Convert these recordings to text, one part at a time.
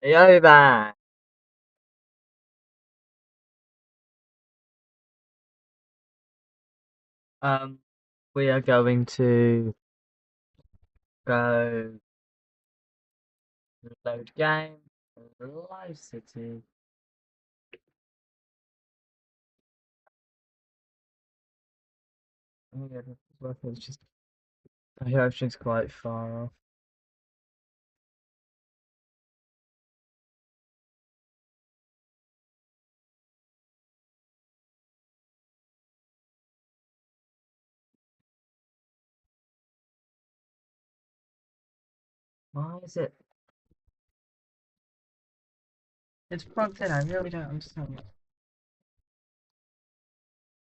Yo there. Um, we are going to go load game, Live City. Oh yeah, this is worth it. It's just I hear everything's quite far off. Why is it? It's plugged in. I really don't understand.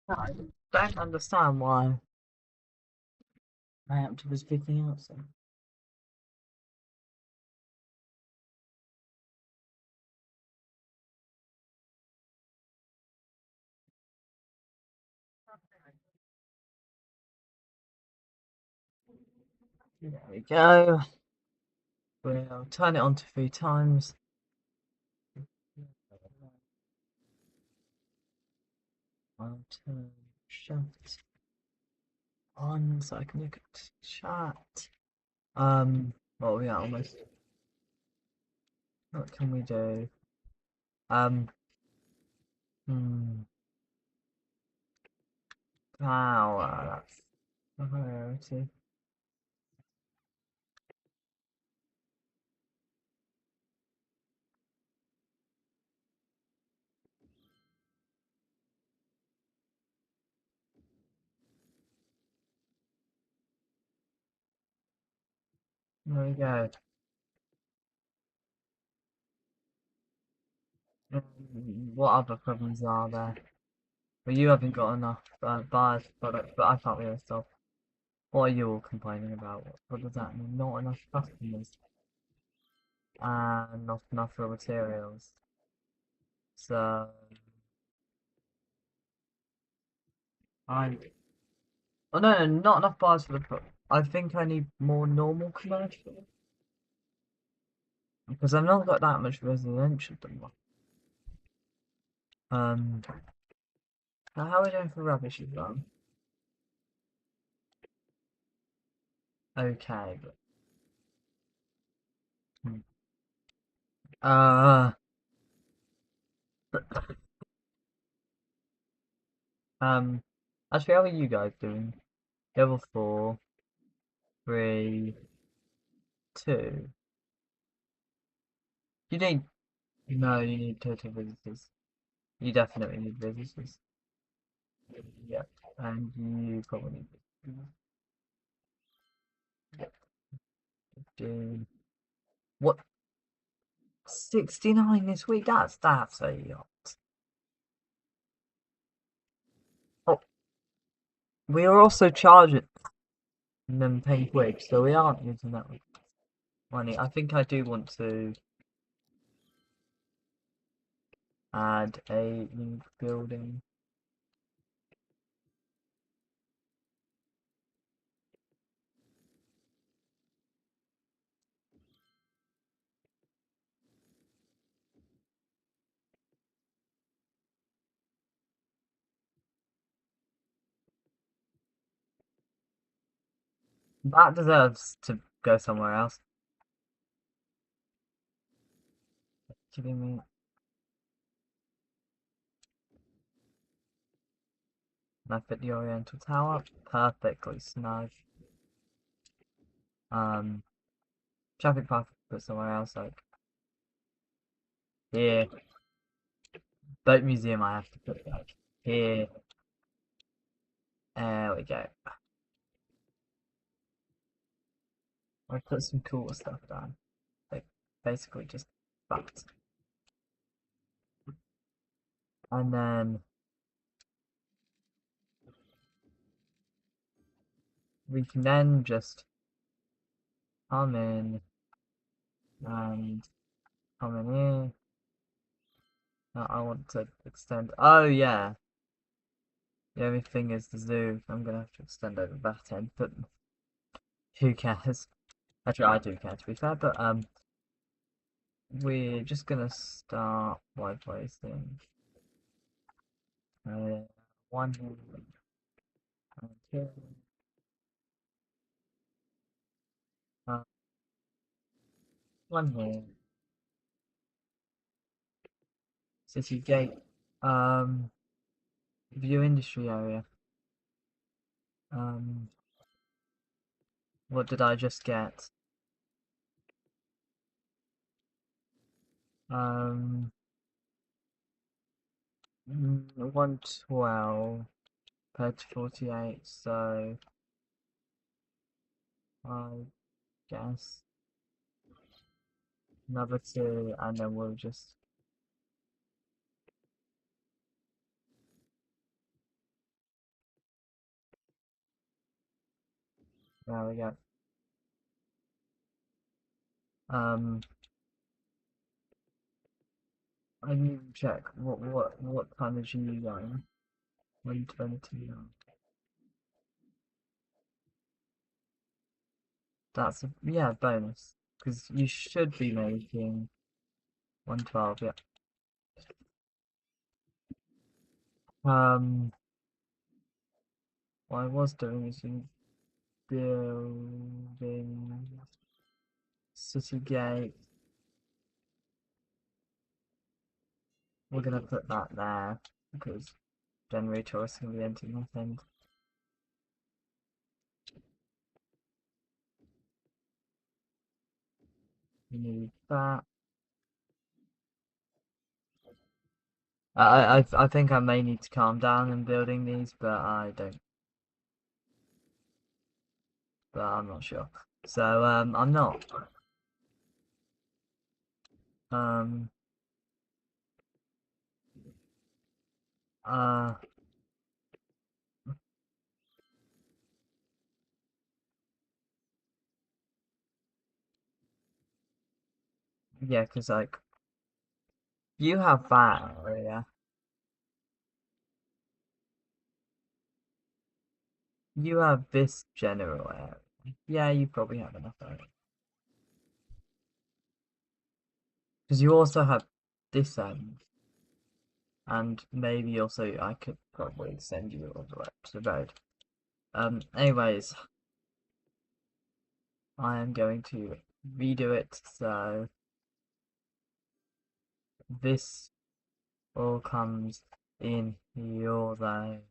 No, I don't understand why my laptop is picking up so. There we go. We'll turn it on to 3 times. I'll turn shift on so I can look at chat. What are we at almost? What can we do? Um, hmm, power. That's a priority. There we go. What other problems are there? Well, you haven't got enough buyers products, but I can't really stop. What are you all complaining about? What does that mean? Not enough customers and not enough raw materials. So I oh no, not enough buyers for the I think I need more normal commercial because I've not got that much residential done. How are we doing for rubbish as well? Okay, but hmm. uh, um, actually, how are you guys doing? Level 4, 3, 2. You need no, you need total visitors. You definitely need visitors. Yep, and you probably need visitors. Yep, 15. What? 69 this week? That's a lot. Oh, we are also charging them 10 quid, so we aren't using that money. I think I do want to add a new building. That deserves to go somewhere else. Giving me I fit the Oriental Tower perfectly snug. Um, traffic path put somewhere else like here. Boat museum I have to put like here. There we go. I put some cool stuff down. Like basically just that. And then we can then just come in and come in here. I want to extend. Oh yeah. The only thing is the zoo. I'm gonna have to extend over that end, but who cares? Actually, I do care to be fair, but we're just gonna start by placing one here and here. Uh, one here. City gate. View industry area. Um, what did I just get? 112 compared to 48, so I guess another two, and then we'll just there we go. Um, I need to check what time is you going? 120. That's a, yeah, bonus because you should be making 112. Yeah. What I was doing is in building city gate. We're gonna put that there because generator is gonna be empty, nothing. We need that. I think I may need to calm down in building these, but I don't. But I'm not sure. So I'm not. Um uh yeah, because like you have that area. You have this general area. Yeah, you probably have enough area. Because you also have this end. And maybe also I could probably send you all the way to the road. Anyways, I am going to redo it, so this all comes in your zone.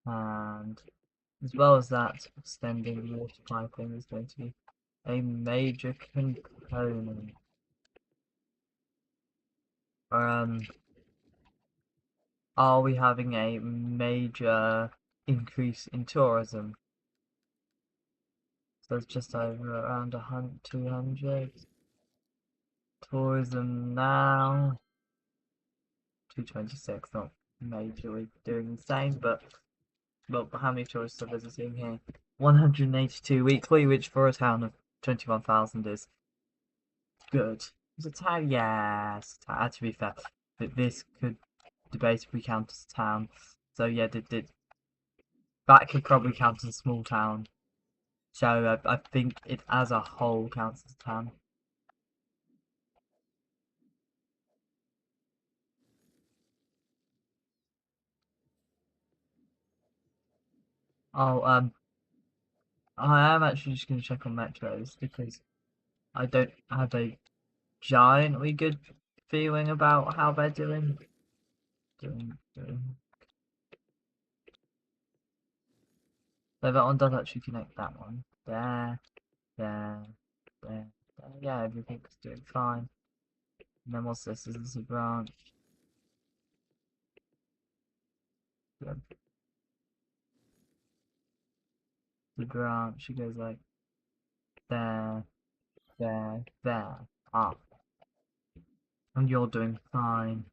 And as well as that, extending water piping is going to be a major component. Um, are we having a major increase in tourism? So it's just over around 200. Tourism now, 226, not majorly doing insane, but well, how many tourists are visiting here? 182 weekly, which for a town of 21,000 is good. Is a town? Yes. To be fair, but this could debatably count as a town. So yeah, that could probably count as a small town. So I think it as a whole counts as a town. Oh, I am actually just going to check on metros because I don't have a giantly good feeling about how they're doing. Doing. So that one does actually connect that one. There, there, there, there. Yeah, everything's doing fine. And then what's this? Is this a branch? Yeah, the branch, it goes like there, there, there. Ah, and you're doing fine.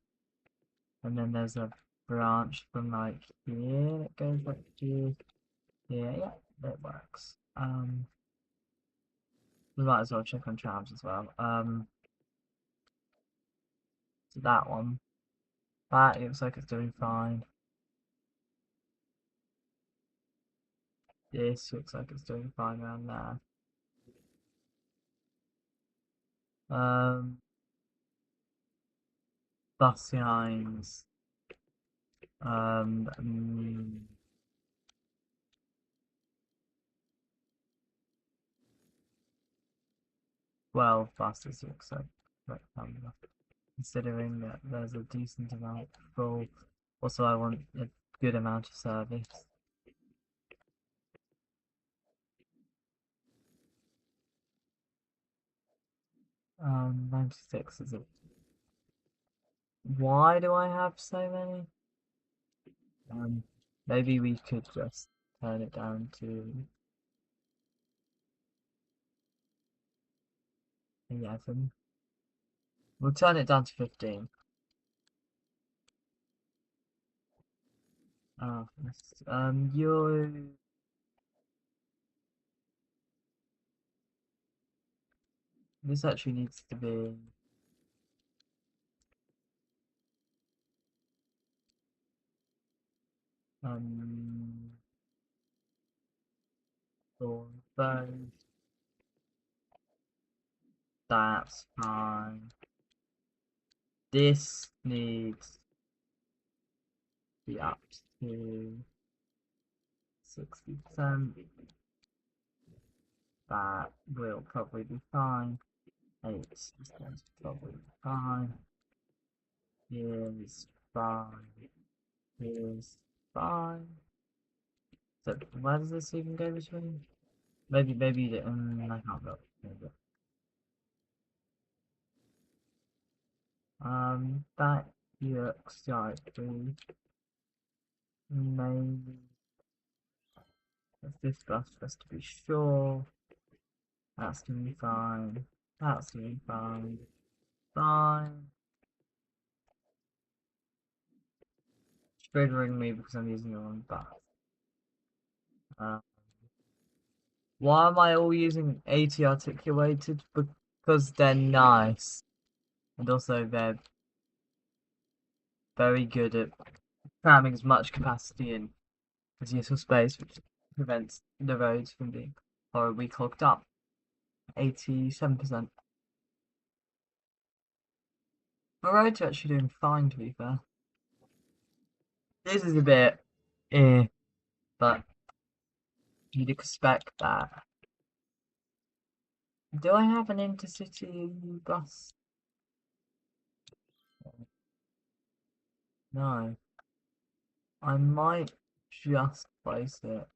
And then there's a branch from like here. It goes like here. Yeah, yeah, that works. We might as well check on trams as well. So that one. That looks like it's doing fine. This looks like it's doing fine around there. Bus lines. Mm, well, buses looks like rectangular. Considering that there's a decent amount full. Also, I want a good amount of service. 96 is it? Why do I have so many? Maybe we could just turn it down to 11. We'll turn it down to 15. Yes. This actually needs to be um for those. That's fine. This needs to be up to 60%. That will probably be fine. 8% probably be fine. Here's fine. Here's fine. So where does this even go between? Maybe I can't look. Maybe. That looks like we maybe this bus just to be sure. That's gonna be fine. That's gonna be fine. Fine. It's triggering me because I'm using the wrong bus. Uh, why am I all using 80 articulated? Because they're nice. And also they're very good at cramming as much capacity in as useful space, which prevents the roads from being horribly clogged up. 87%. The roads are actually doing fine, to be fair. This is a bit but you'd expect that. Do I have an intercity bus? No. I might just place it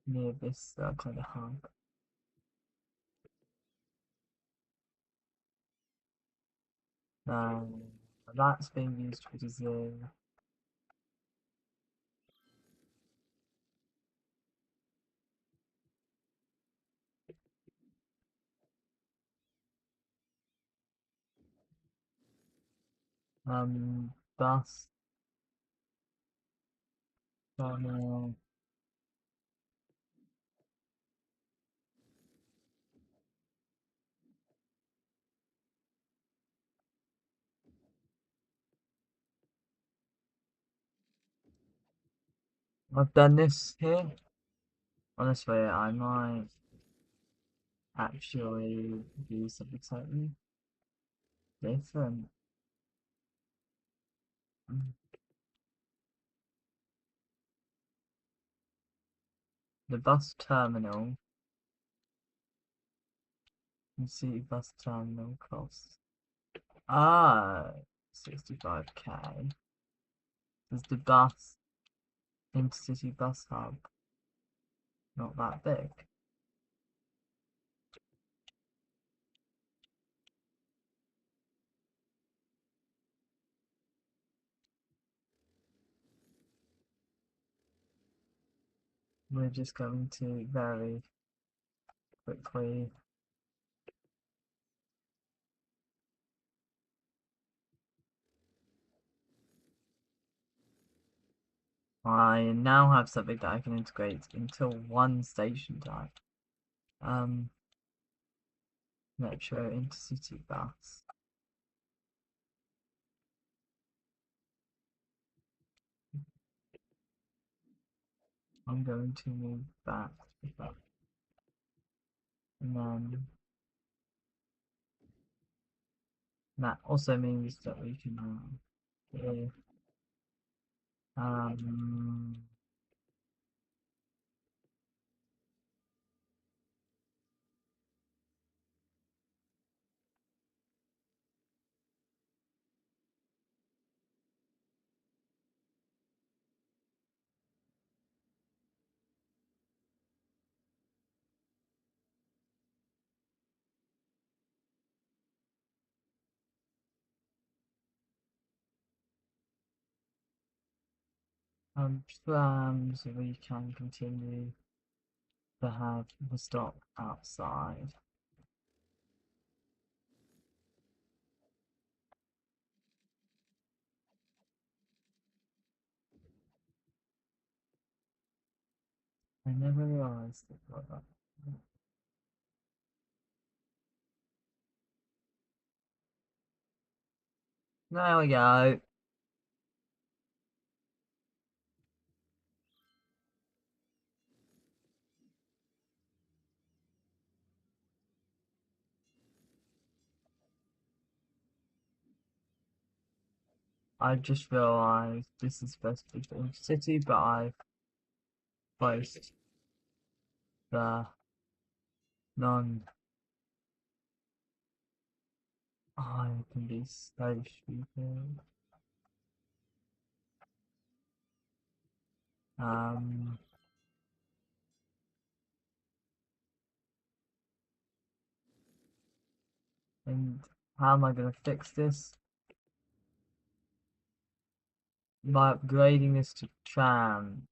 near this kind of hub. That's being used for design. Bus tunnel. I've done this here. Honestly, I might actually do something slightly different. The bus terminal. You see bus terminal costs. 65k. Is the bus intercity bus hub not that big? We're just going to very quickly. I now have something that I can integrate into one station type. Metro intercity bus. I'm going to move that with that. And then that also means that we can do, um plans we can continue to have the stock outside. I never realised it like that. There we go. I just realised this is supposed to be the city, but I've placed the non. I can be so stupid. Um, and how am I going to fix this? By upgrading this to tram.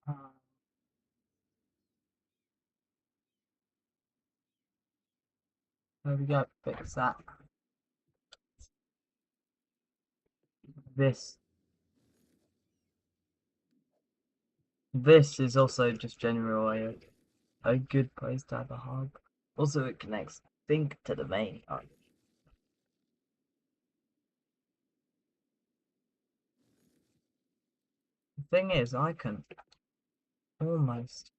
Uh, there we go. Fix that. This. This is also just generally a good place to have a hub. Also, it connects Think to the main hub. The thing is, I can almost.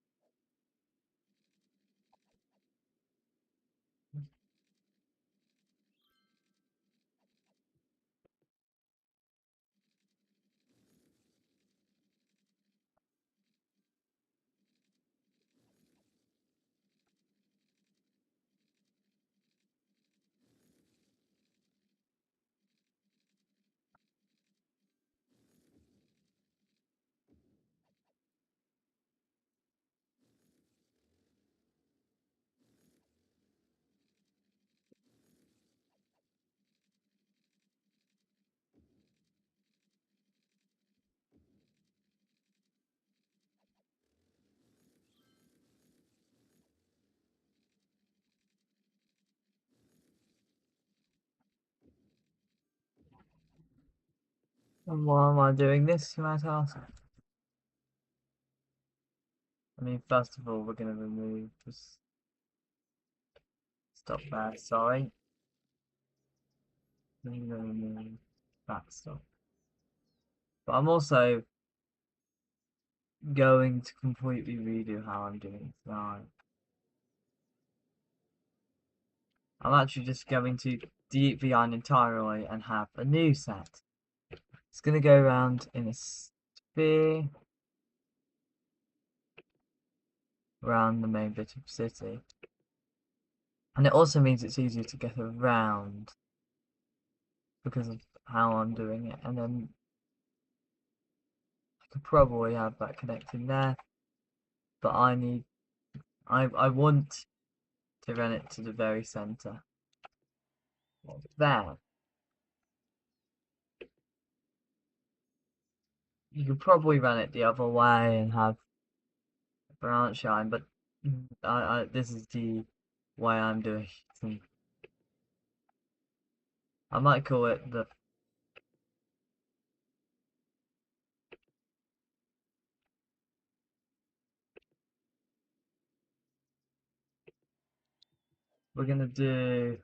And why am I doing this, you might ask? I mean, first of all, we're going to remove this. Stop there, sorry. I'm going to remove that stuff. But I'm also going to completely redo how I'm doing tonight. I'm actually just going to delete Vion entirely and have a new set. It's going to go around in a sphere around the main bit of city. And it also means it's easier to get around because of how I'm doing it. And then I could probably have that connecting there. But I want to run it to the very center. There. You could probably run it the other way and have a branch line, but this is the way I'm doing it. I might call it the we're gonna do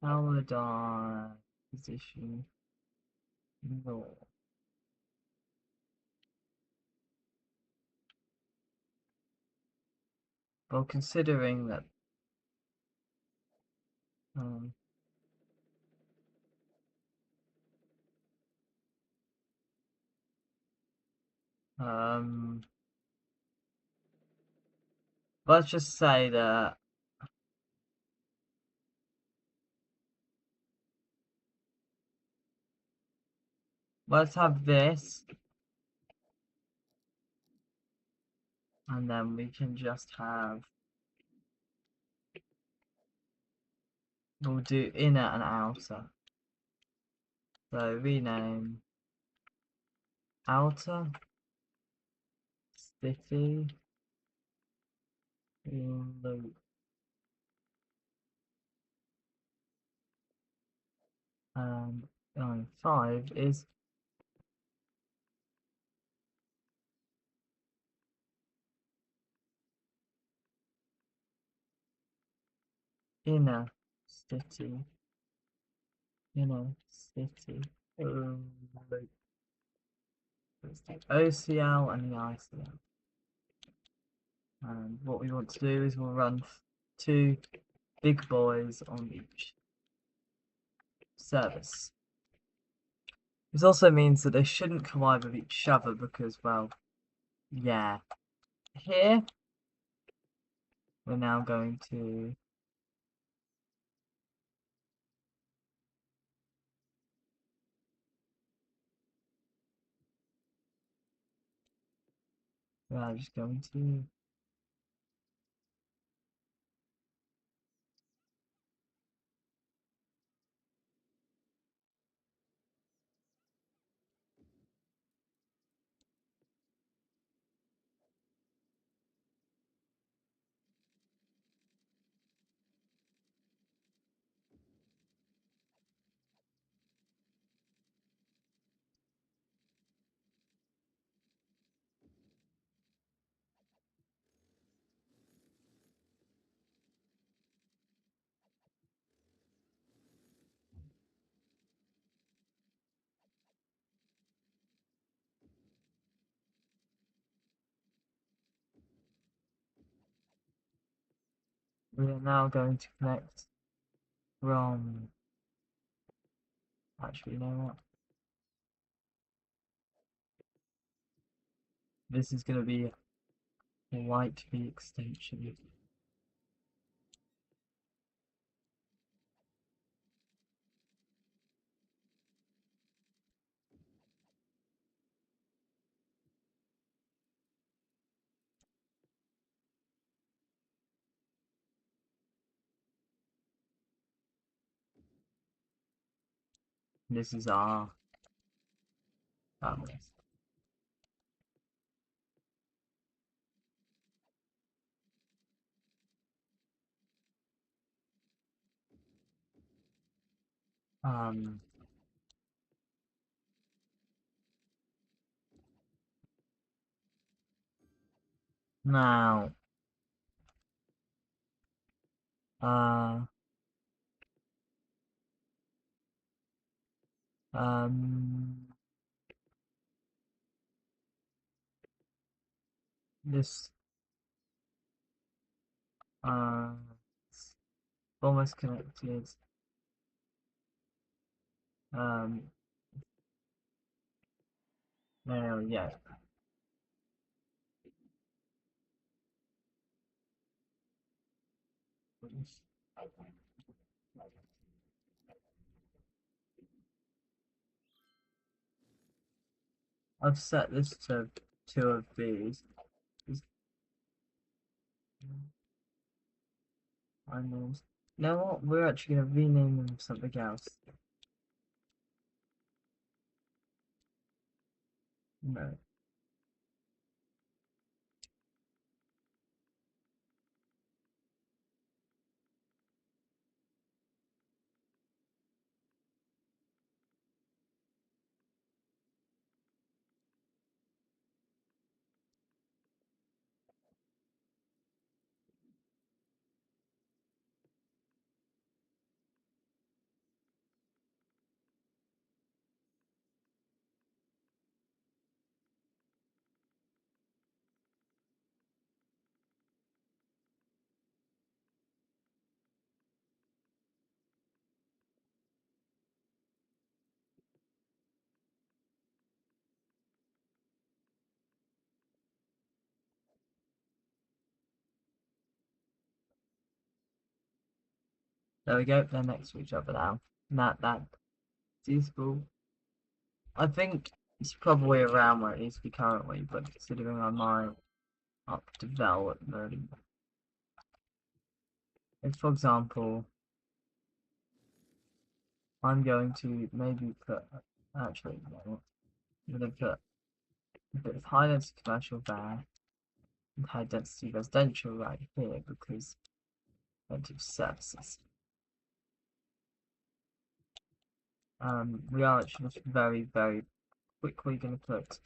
Paladin position north. Well, considering that um, um let's just say that let's have this, and then we can just have we'll do inner and outer. So rename outer city loop. And 5 is inner city. Inner city loop. Let's do OCL and the ICL. And what we want to do is we'll run 2 big boys on each service. This also means that they shouldn't collide with each other because, well, yeah. Here, we're now going to we're just going to we are now going to connect from actually you know what? This is gonna be a white V extension. This is our list. Um now uh um this it's almost connected. Um there we go. I've set this to 2 of these. Animals. You know what? We're actually gonna rename them something else. No. There we go. They're next to each other now. That's useful. I think it's probably around where it needs to be currently, but considering I might up development, if for example, I'm going to maybe put, actually, no, I'm going to put a bit of high density commercial there and high density residential right here because plenty of services. We are actually just very, very quickly going to put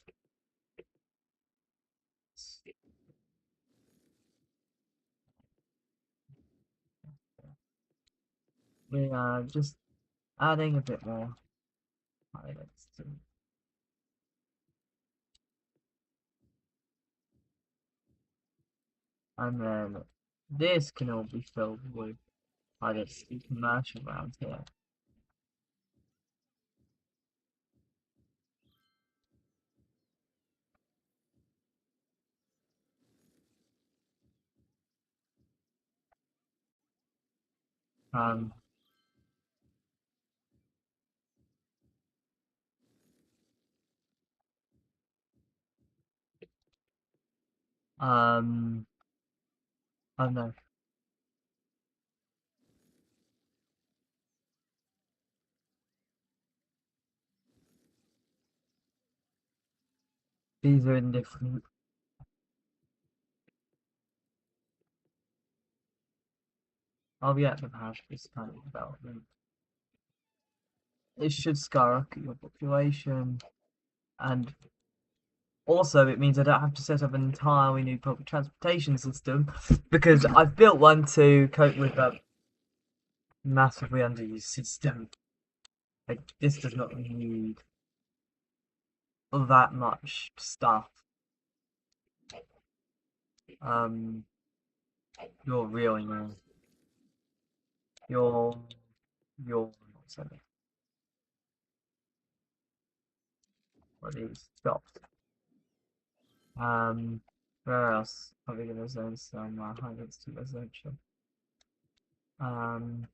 we are just adding a bit more high density. And then this can all be filled with high density commercial around here. Um, um, I don't know. These are indifferent. I'll be active hash this kind of development. It should skyrocket your population, and also it means I don't have to set up an entirely new public transportation system because I've built one to cope with a massively underused system. Like this does not need that much stuff. Um, you're really new. You're sorry. What is stopped? Where else are we gonna zone some high density residential? Um,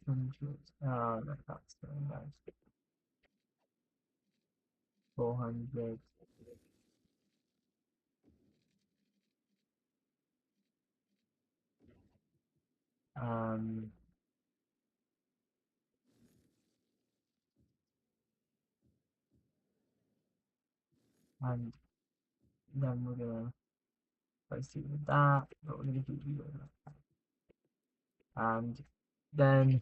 600. Oh, no, that's very nice. 400. Um, and then we're gonna proceed with that, but we're gonna keep you with that. And then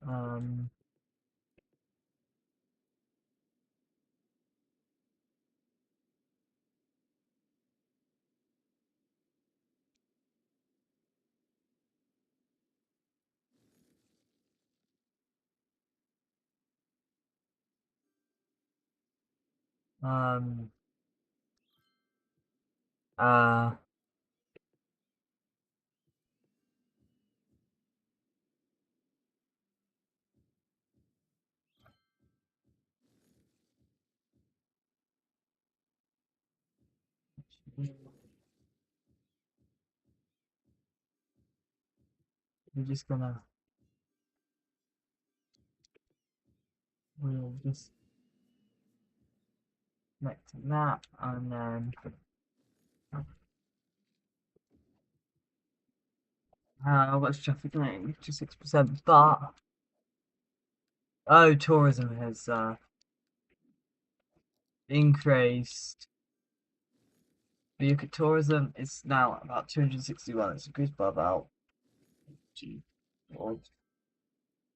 um um uh we're just gonna we'll just connect to that, and then what's traffic lane? 56%, but oh, tourism has increased. The UK tourism is now about 261. It's increased by about gee, well,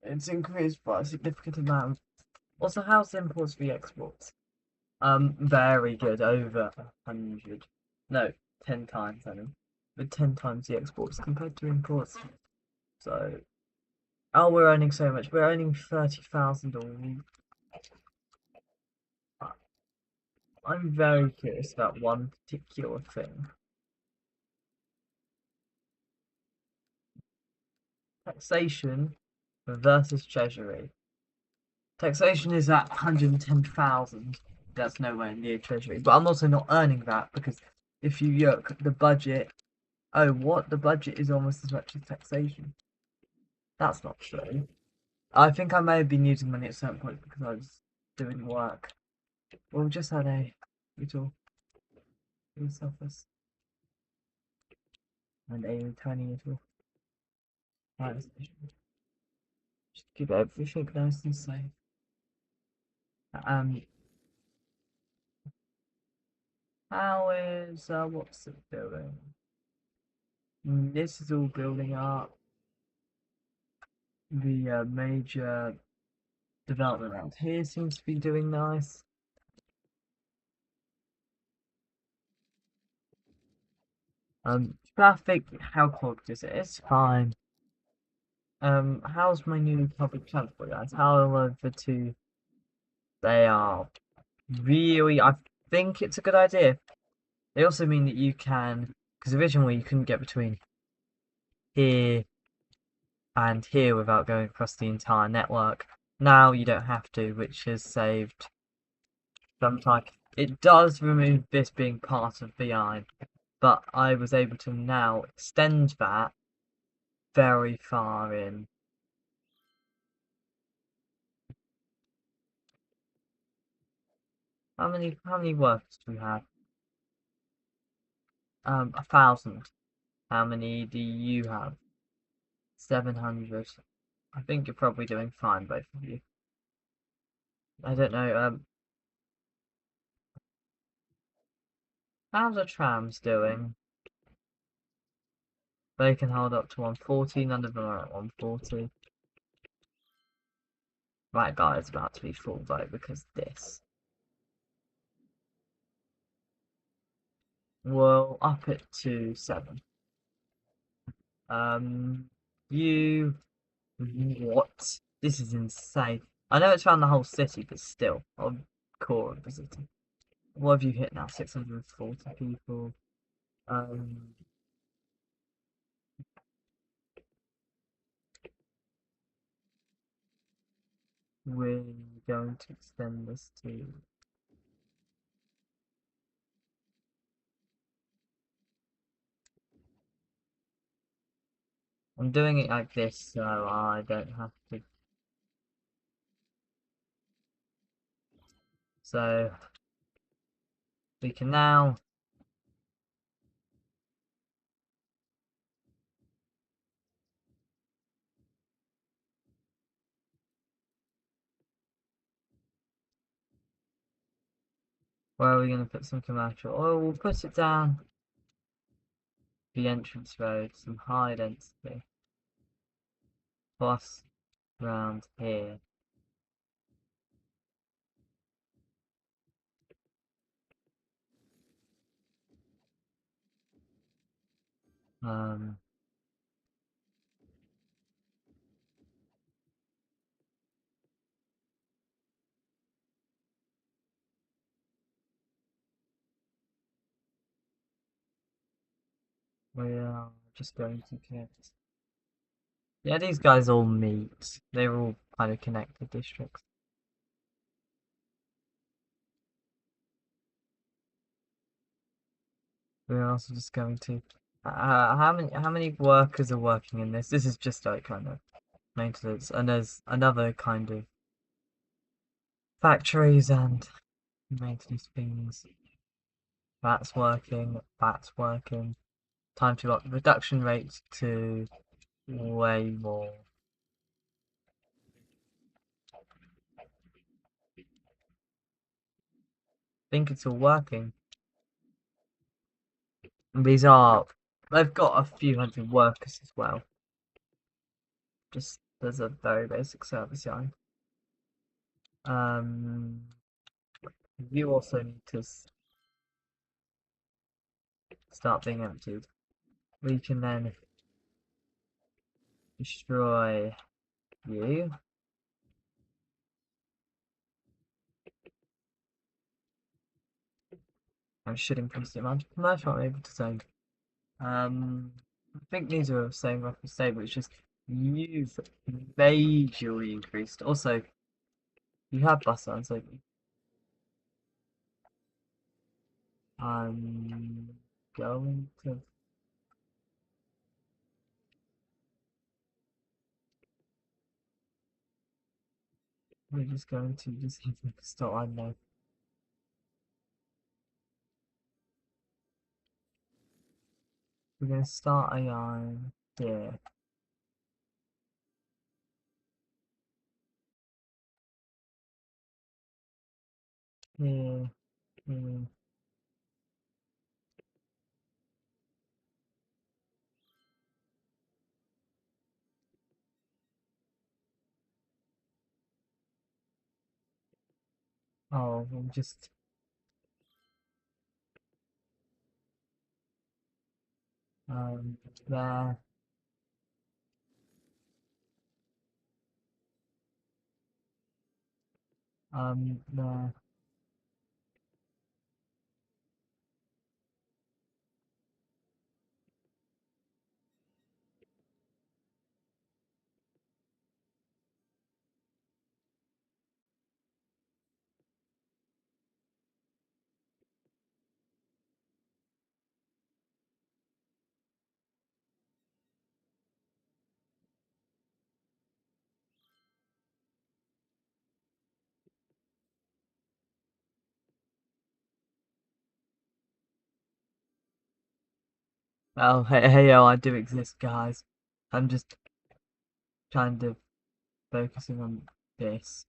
it's increased by a significant amount. Also, how's imports v exports? Very good, over 100. No, 10 times, I mean. With 10 times the exports compared to imports. So, oh, we're earning so much. We're earning 30,000 a week. I'm very curious about one particular thing. Taxation versus treasury. Taxation is at 110,000. That's nowhere near treasury. But I'm also not earning that because if you look, the budget. Oh, what? The budget is almost as much as taxation. That's not true. I think I may have been using money at certain point because I was doing work. Well, we just had a little police office and a tiny little fire station. Just keep everything nice and safe. Um, how is what's it doing? This is all building up. The major development around here seems to be doing nice. Traffic, how clogged is it? It's fine. How's my new public transport, guys? How are the two? They are really. I think it's a good idea. They also mean that you can, because originally you couldn't get between here and here without going across the entire network. Now you don't have to, which has saved some time. It does remove this being part of VI, but I was able to now extend that very far in. How many workers do we have? 1,000. How many do you have? 700. I think you're probably doing fine, both of you. I don't know, how's the trams doing? They can hold up to 140, none of them are at 140. That guy is about to be full though, because this. We'll up it to 7. You. What? This is insane. I know it's around the whole city, but still, on core of the city. What have you hit now? 640 people. Um, we're going to extend this to. I'm doing it like this so I don't have to. So we can now. Where are we going to put some commercial? Oh, we'll put it down the entrance road, some high density. Plus around here. Um, we are just going to connect. Yeah, these guys all meet. They're all kind of connected districts. We're also just going to. How many workers are working in this? This is just like kind of maintenance, and there's another kind of factories and maintenance things. That's working. That's working. Time to up the reduction rate to way more. I think it's all working. And they've got a few hundred workers as well. Just there's a very basic service yard. You also need to start being emptied. We can then destroy you. And should increase the amount of commercial I'm able to send. I think these are saying roughly stable, it's just you've majorly increased. Also, you have bus lines, don't you? I'm going to. We're just going to just start. I know. We're going to start AI here. Here. Here. Oh, we'll just. There. There. Oh, hey, yo, I do exist, guys. I'm just kind of focusing on this.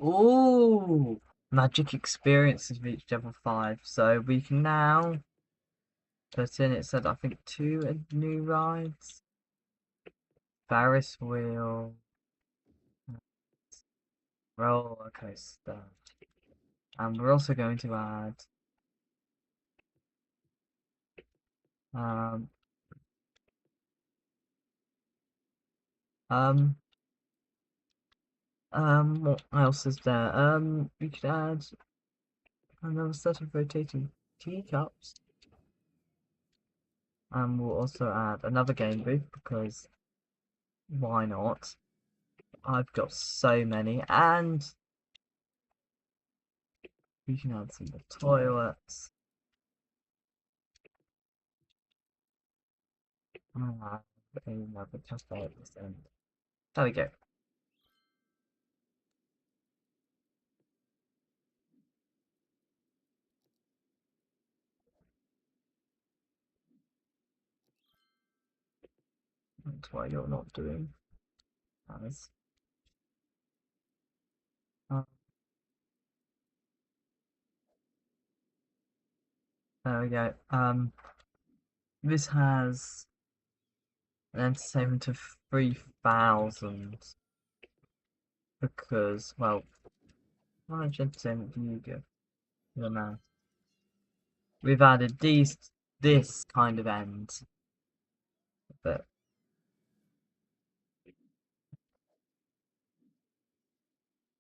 Ooh, magic experience has reached level 5, so we can now put in, it said, I think, 2 new rides. Ferris wheel, roller coaster. And we're also going to add Um, um, what else is there? We could add another set of rotating teacups. And we'll also add another game booth because why not? I've got so many, and we can add some more toilets. Another cafe at this end. There we go. That's why you're not doing as. Uh, there we go. This has an entertainment of 3,000 because, well, how much entertainment do you give? The man. We've added this kind of end, but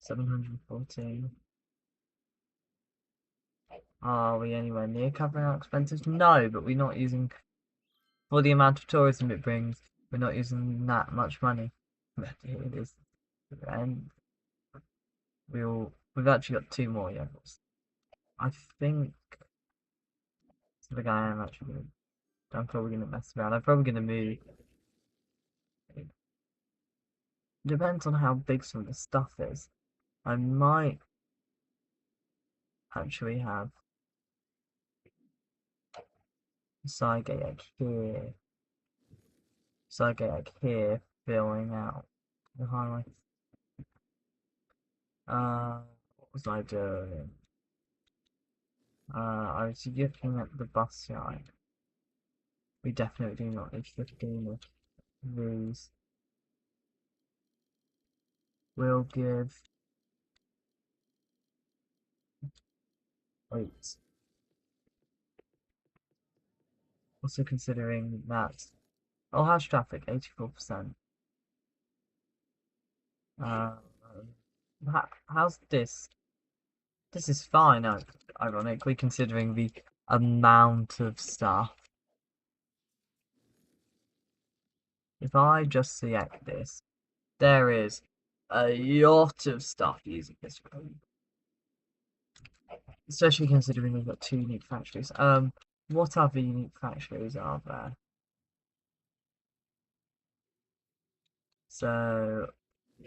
714. Are we anywhere near covering our expenses? No, but we're not using, for the amount of tourism it brings, we're not using that much money. It is, and we've actually got two more levels. I think the guy I'm probably gonna mess around. I'm probably gonna move. It depends on how big some of the stuff is. I might actually have Cygate here, Cygate here, filling out the highway. What was I doing? I was looking at the bus yard. We definitely do not need 15 of these. We'll give. Wait. Also considering that. Oh, how's traffic? 84%. Uh, how's this? This is fine, ironically, considering the amount of stuff. If I just select this, there is a lot of stuff using this code. Especially considering we've got two unique factories. What other unique factories are there? So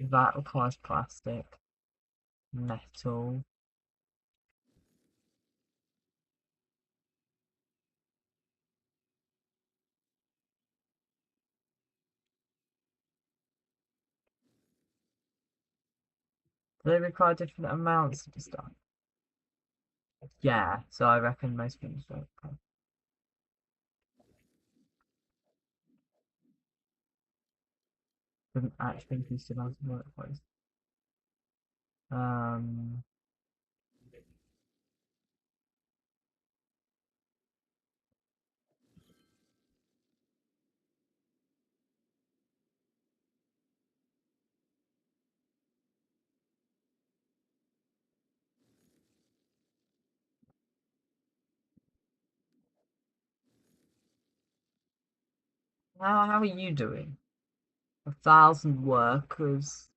that requires plastic, metal. Do they require different amounts of stuff? Yeah, so I reckon most things don't. Doesn't actually increase the amount of workplace. Um, how are you doing? 1,000 workers.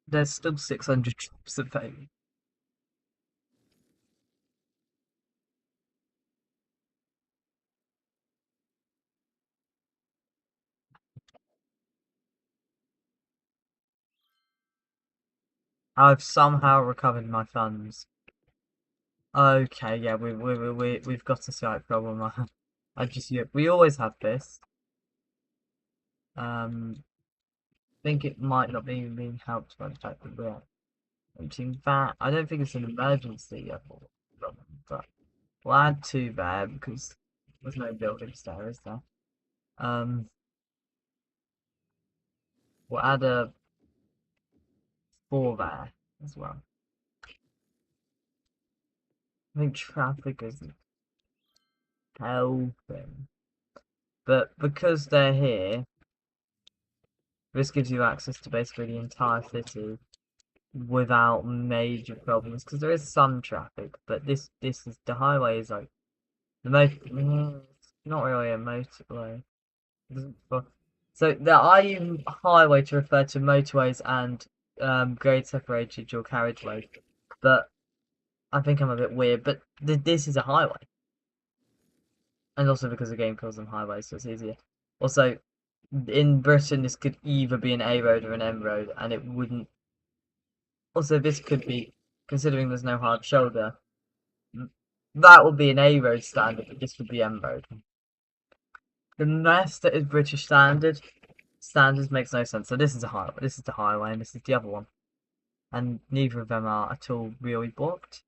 There's still 600 jobs available. I've somehow recovered my funds. Okay, yeah, we've got a slight problem. We always have this. I think it might not be being helped by the fact that we're emptying that. I don't think it's an emergency problem, but we'll add two there because there's no buildings there, is there? Um, we'll add a four there as well. I think traffic isn't helping. But because they're here, this gives you access to basically the entire city without major problems. Because there is some traffic, but this is the highway is like the most. It's not really a motorway. So there are even highway to refer to motorways and grade separated dual carriageway, but I think I'm a bit weird. But this is a highway, and also because the game calls them highways, so it's easier. Also, in Britain, this could either be an A road or an M road, and it wouldn't. Also, this could be, considering there's no hard shoulder, that would be an A road standard, but this would be M road. The rest that is British standards makes no sense. So this is a highway, this is the highway, and this is the other one, and neither of them are at all really blocked.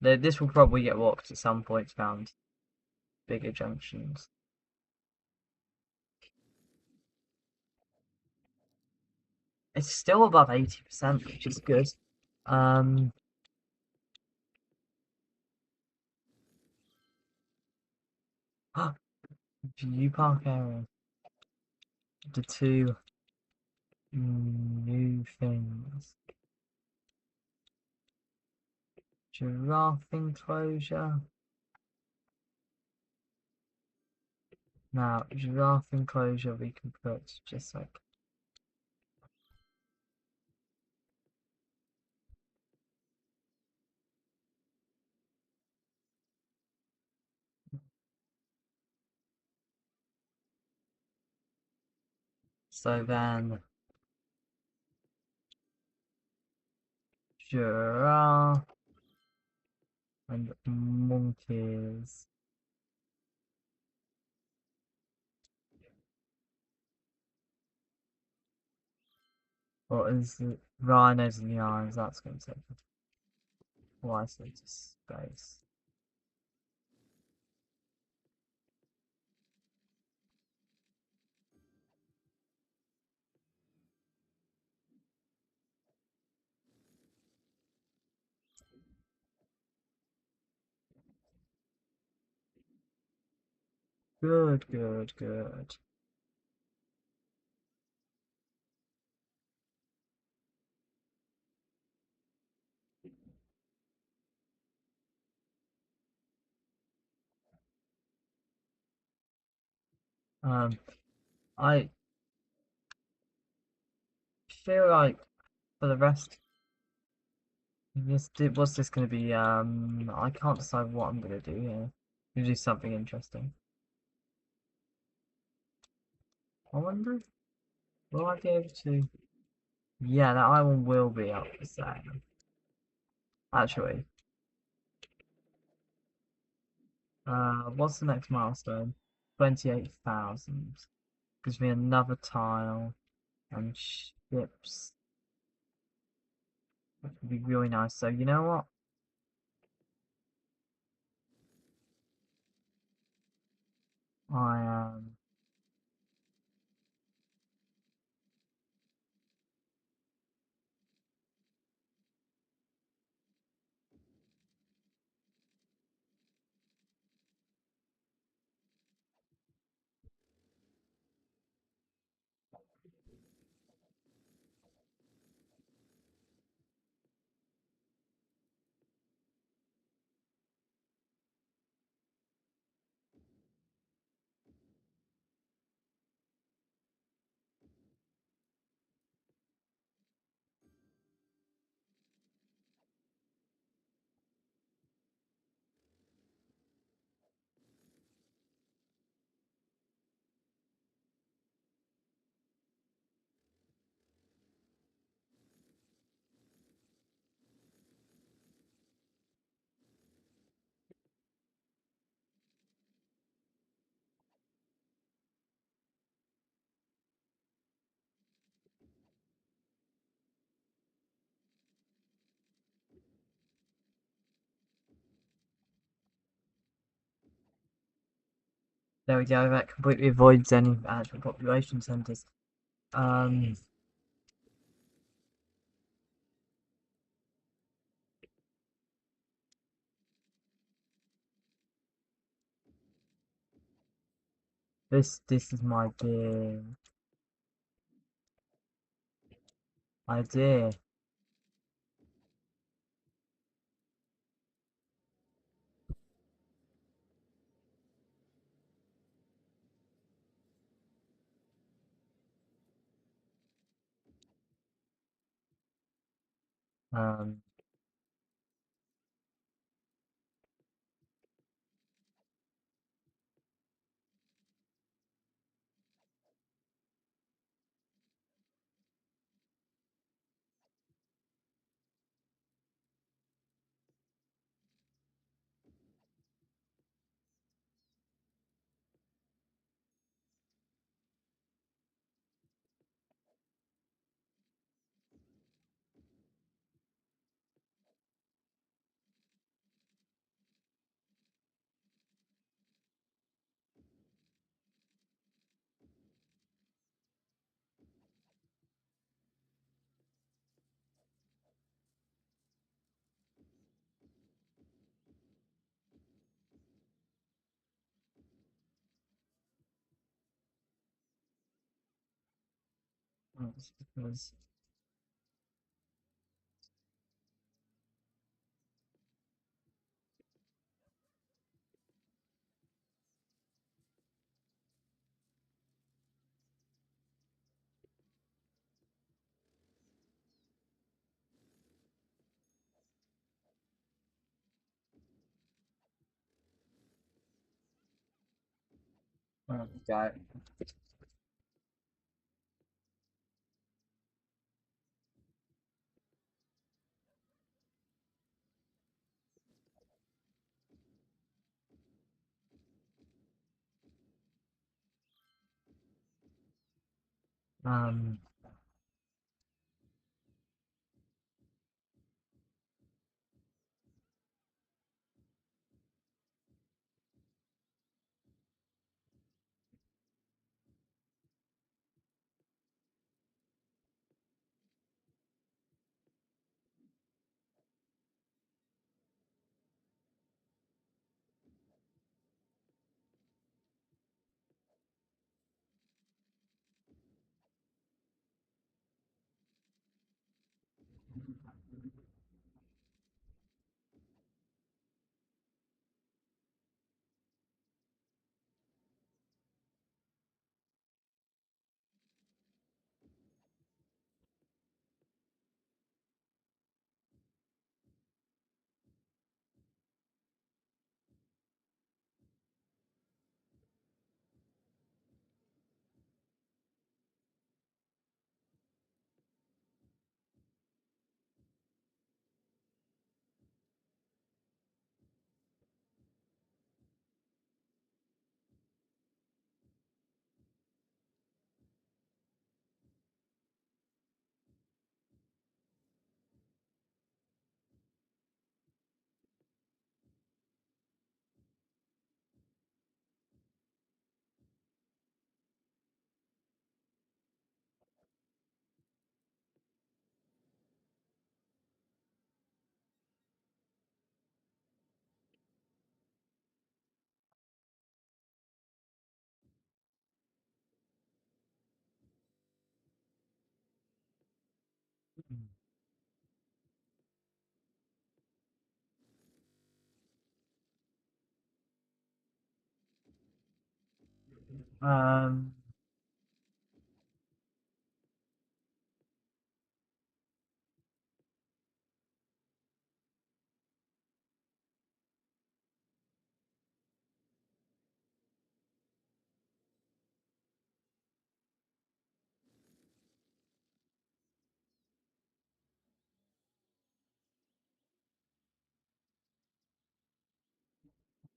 This will probably get blocked at some point around bigger junctions. It's still above 80%, which is good. View park area. The two new things. Giraffe enclosure. Now, giraffe enclosure we can put just like. So then, giraffe and monkeys. What is it? Rhinos and lions? That's going to take twice into space. Good, good, good. I feel like for the rest, what's this going to be? I can't decide what I'm going to do here. Gonna do something interesting. I wonder, will I be able to? Yeah, that island will be up for sale. Actually, what's the next milestone? 28,000. Gives me another tile and ships. That would be really nice. So you know what? I there we go. That completely avoids any actual population centers. Um, This is my big idea. Um, it's because got um um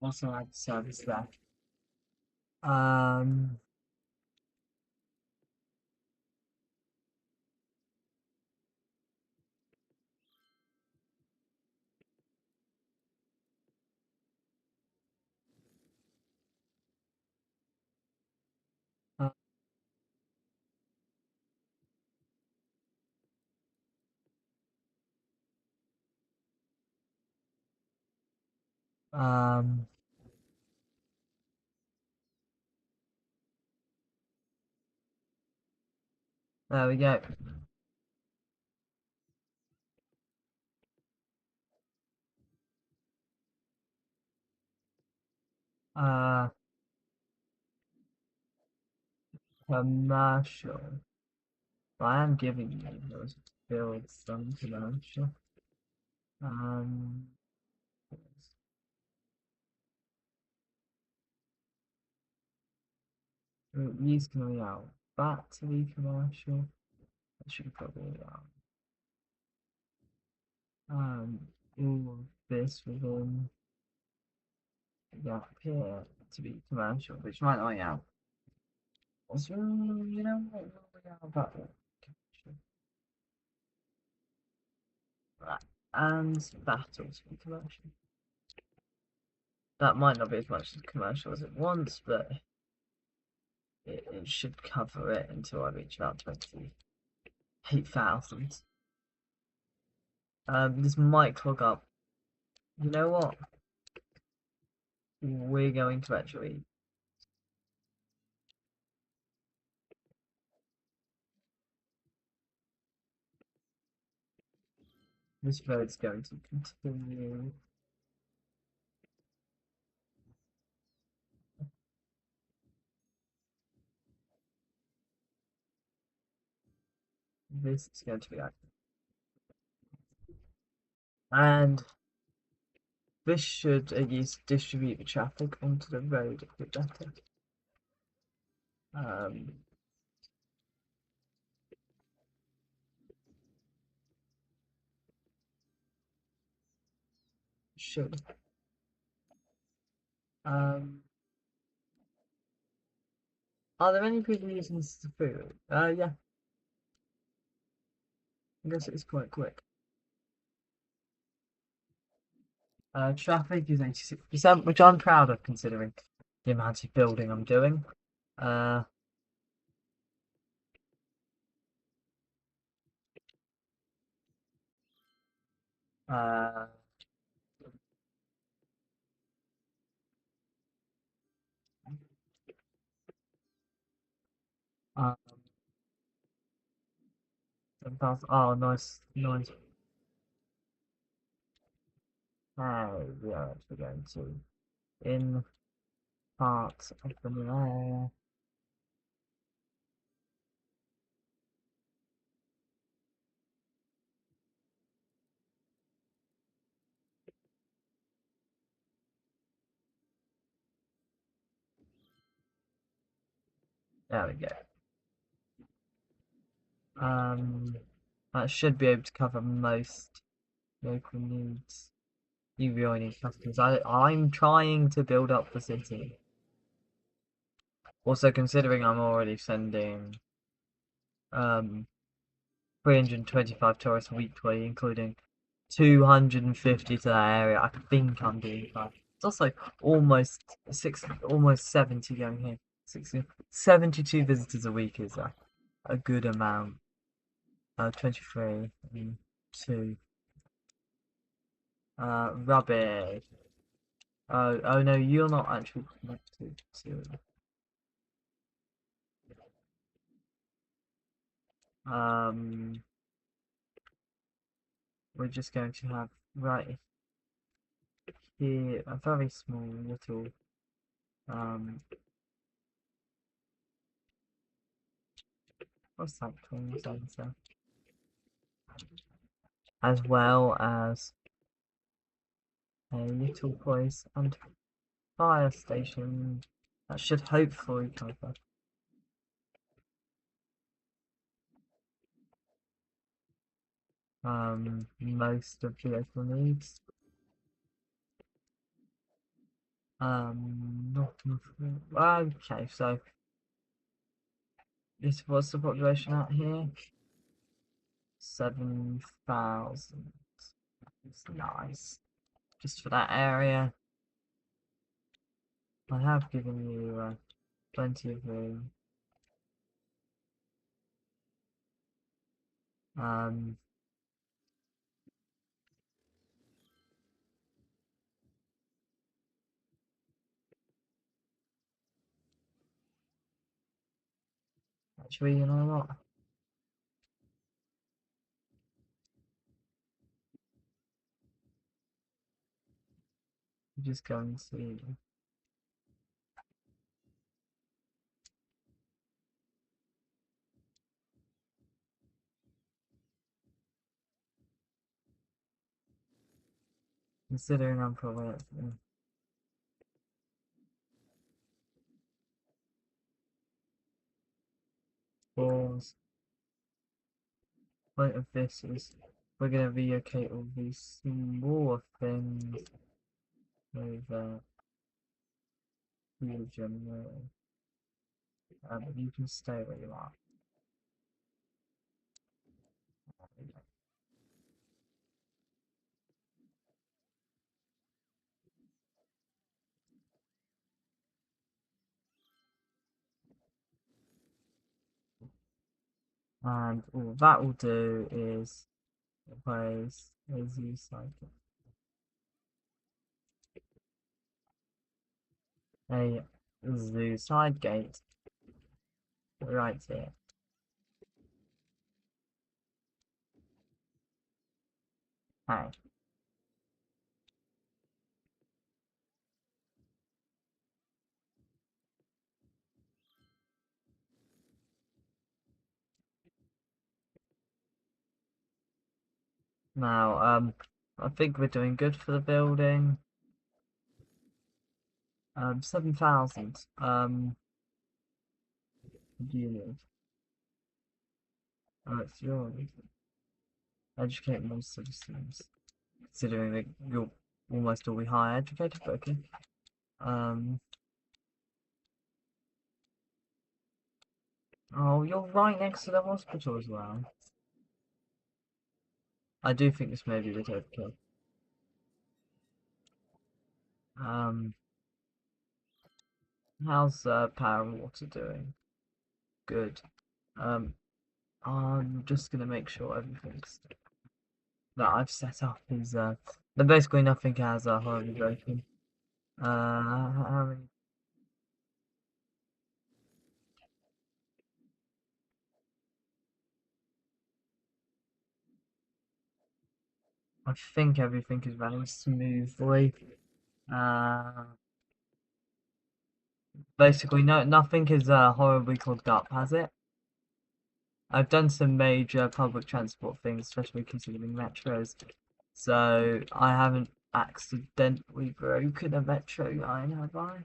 also like service that. Um uh, um There we go. Uh, Commercial. I am giving you those to build some commercial. Um, these can be out. Battery commercial. I should probably um all of this within the gap here to be commercial, which might not be out. Also, you know what? We are battery commercial. Right. And battles to be commercial. That might not be as much as commercial as it wants, but it should cover it until I reach about 28,000. This might clog up. You know what? We're going to actually. This road's going to continue. This is going to be active. And this should at least distribute the traffic onto the road a bit better. Um, should. Um, are there any people using this as food? Yeah. I guess it's quite quick. Traffic is 86%, which I'm proud of considering the amount of building I'm doing. Uh, uh, uh, oh, nice, nice. We are actually going to in parts of the new area. There we go. That should be able to cover most local needs. You really need customers. I'm trying to build up the city. Also, considering I'm already sending 325 tourists weekly, including 250 to that area, I think I'm doing fine. It's also almost 70 going here. 60, 72 visitors a week is a good amount. 23 and 2. Rubbish. Oh no, you're not actually connected to. Um, we're just going to have right here a very small little um. What's that called? Sensor, as well as a little place and fire station that should hopefully cover most of the local needs. Not okay, so this what's the population out here? 7,000. It's nice. Just for that area. I have given you plenty of room. Um, Actually, you know what? Just go and see. Considering I'm probably at balls. Point of this is we're gonna relocate all these small things over region. But you can stay where you are. And all that will do is replace a zoo cycle. A zoo side gate right here. Hi. Now, I think we're doing good for the building. 7,000. Do you need? Oh, it's yours. Educate more citizens. Considering that you're almost all high educated, but okay. Oh, you're right next to the hospital as well. I do think this may be a bit overkill. How's power and water doing? Good. I'm just gonna make sure everything's that I've set up is then basically nothing has horribly broken. How many? I think everything is running smoothly. Uh, Basically nothing is horribly clogged up, has it? I've done some major public transport things, especially considering metros, so I haven't accidentally broken a metro line, have I?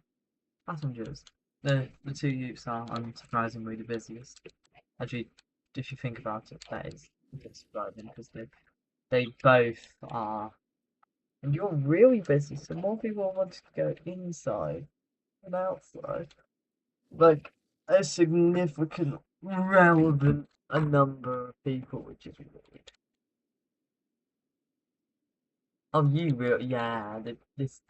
Passengers. The two Utes are unsurprisingly the busiest. Actually, if you think about it, that is a bit surprising because they both are. And you're really busy, so more people want to go inside than outside. Like a significant, relevant a number of people, which is weird. Oh, you will, yeah. This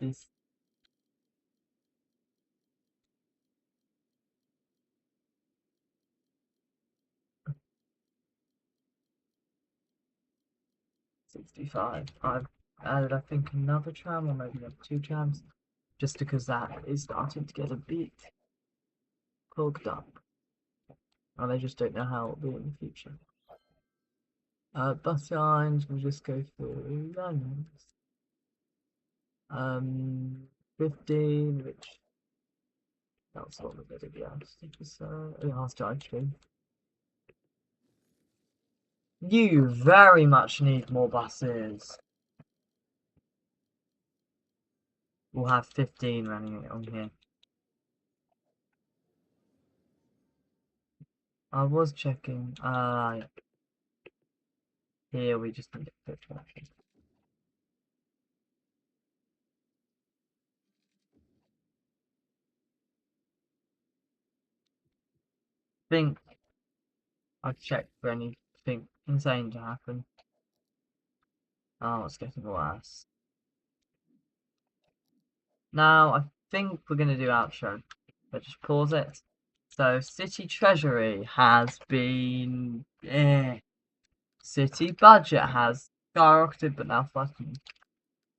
65. I've added, I think, another tram or maybe two trams, just because that is starting to get a bit clogged up, and I just don't know how it'll be in the future. Bus lines, we'll just go through landmarks. 15, which that's not a bit of gas. It has to actually. You very much need more buses. We'll have 15 running on here. I was checking. Here we just need to put traffic. Think I've checked for anything insane to happen. Oh, it's getting worse. Now I think we're gonna do outro. But just pause it. So city treasury has been city budget has skyrocketed but now flattened.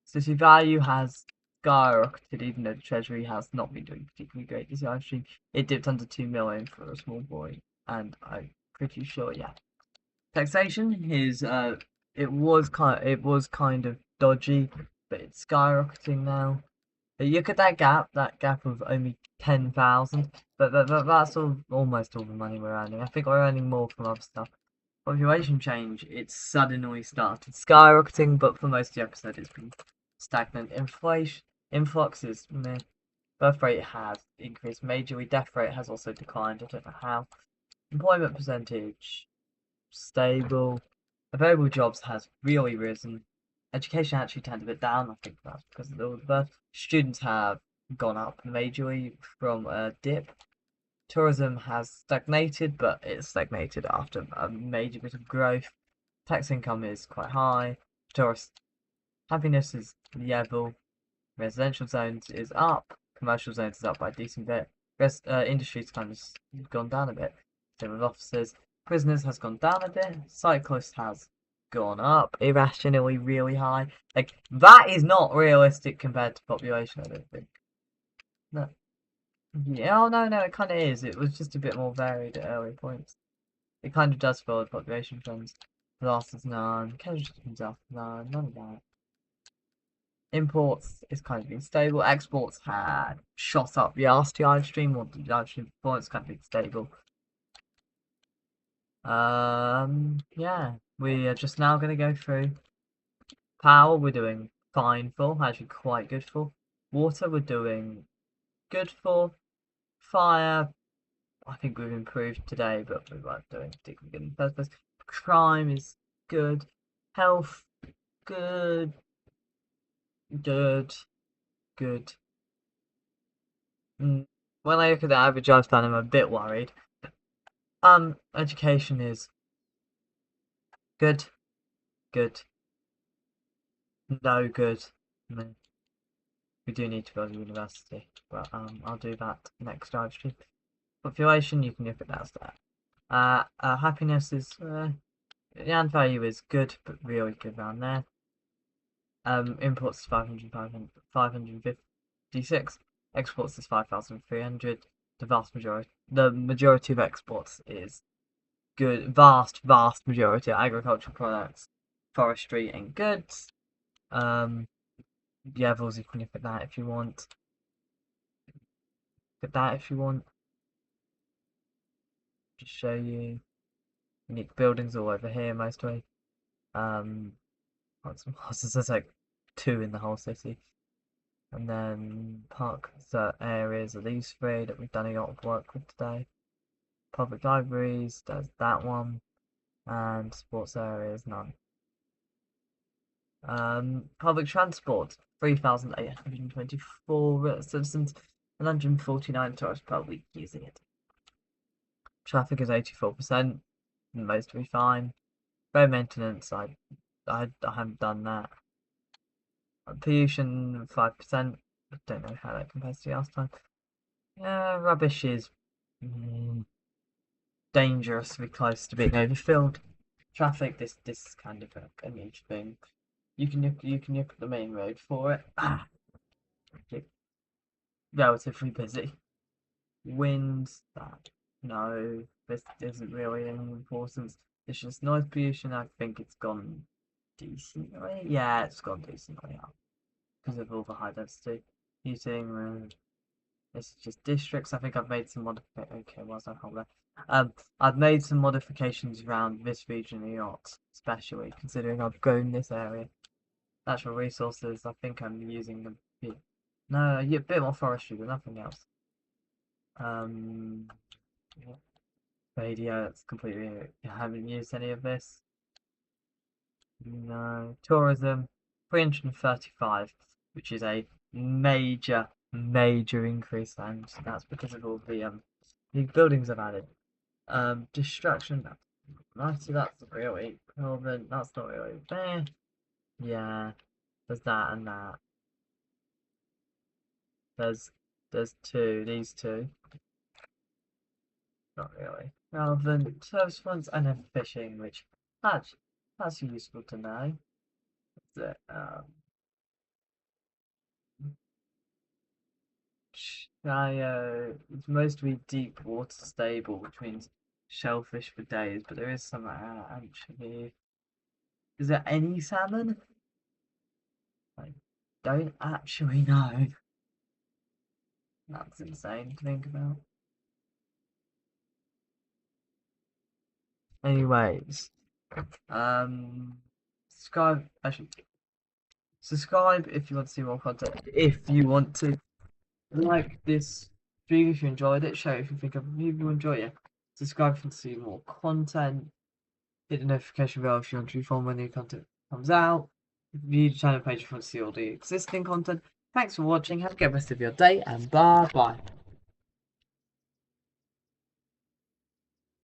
City value has skyrocketed even though the treasury has not been doing particularly great this year. Actually it dipped under 2 million for a small boy, and I'm pretty sure, yeah. Taxation is it was kind of dodgy, but it's skyrocketing now. Look at that gap of only 10,000. But that's almost all the money we're earning. I think we're earning more from other stuff. Population change, it's suddenly started skyrocketing, but for most of the episode it's been stagnant. Inflation, influx is meh. Birth rate has increased majorly. Death rate has also declined. I don't know how. Employment percentage, stable. Available jobs has really risen. Education actually turned a bit down. I think that's because of the birth. Students have gone up majorly from a dip. Tourism has stagnated, but it's stagnated after a major bit of growth. Tax income is quite high. Tourist happiness is level. Residential zones is up. Commercial zones is up by a decent bit. Industry's kind of gone down a bit. Same with offices. Prisoners has gone down a bit. Cyclists has gone up irrationally really high. Like, that is not realistic compared to population, I don't think. No. Yeah, oh no, it kind of is. It was just a bit more varied at earlier points. It kind of does follow population trends. Disasters, none. Casualties, none. None of that. Imports is kind of been stable. Exports had shot up the RTI stream, or the live stream performance kind of been stable. Yeah, we are just now going to go through power. We're doing fine for, actually quite good for. Water, we're doing good for. Fire, I think we've improved today, but we weren't doing particularly good in the first place. Crime is good. Health, good. Good. Good. When I look at the average lifespan, I'm a bit worried. Education is good, good, no good. I mean, we do need to go to university, but I'll do that next live stream. Population, you can look at that stat. Happiness is the and value is good, but really good around there. Imports is 556. Exports is 5,300. The majority of exports is good, vast majority of agricultural products, forestry and goods. Yeah, Vils, you can look at that if you want. Look at that if you want. Just show you unique buildings all over here mostly. Lots of houses. There's like 2 in the whole city. And then park areas are these 3 that we've done a lot of work with today. Public libraries, there's that one. And sports areas, none. Public transport, 3,824 citizens, 149 tourists per week using it. Traffic is 84%, mostly fine. Road maintenance, I haven't done that. Pollution, 5%. I don't know how that compares to last time. Yeah, rubbish is dangerously close to being overfilled. Traffic, this is kind of a niche thing. You can look at the main road for it. Relatively busy. Winds, that no, this isn't really any importance. It's just noise pollution. I think it's gone decently. Yeah, it's gone decently up because of all the high density heating. This is just districts. I think I've made some modifications. Okay, what's that called there? I've made some modifications around this region a lot, especially considering I've grown this area. Natural resources. I think I'm using them. No, yeah, a bit more forestry, but nothing else. Radio, it's completely. I haven't used any of this. No. Tourism, 335, which is a major increase, and that's because of all the buildings I've added. Destruction, that's really relevant. That's not really there. Yeah, there's that and that. There's 2, these 2. Not really. Relevant service funds and then fishing, which that's useful to know. That it's mostly deep water stable, which means shellfish for days, but there is some anchovy. Is there any salmon? I don't actually know. That's insane to think about. Anyways, subscribe. Actually, subscribe if you want to see more content. If you want to like this video, if you enjoyed it, share it if you think other people enjoy it. Subscribe if you want to see more content. Hit the notification bell if you want to be informed when new content comes out. View the channel page if you want to see all the existing content. Thanks for watching. Have a good rest of your day, and bye bye.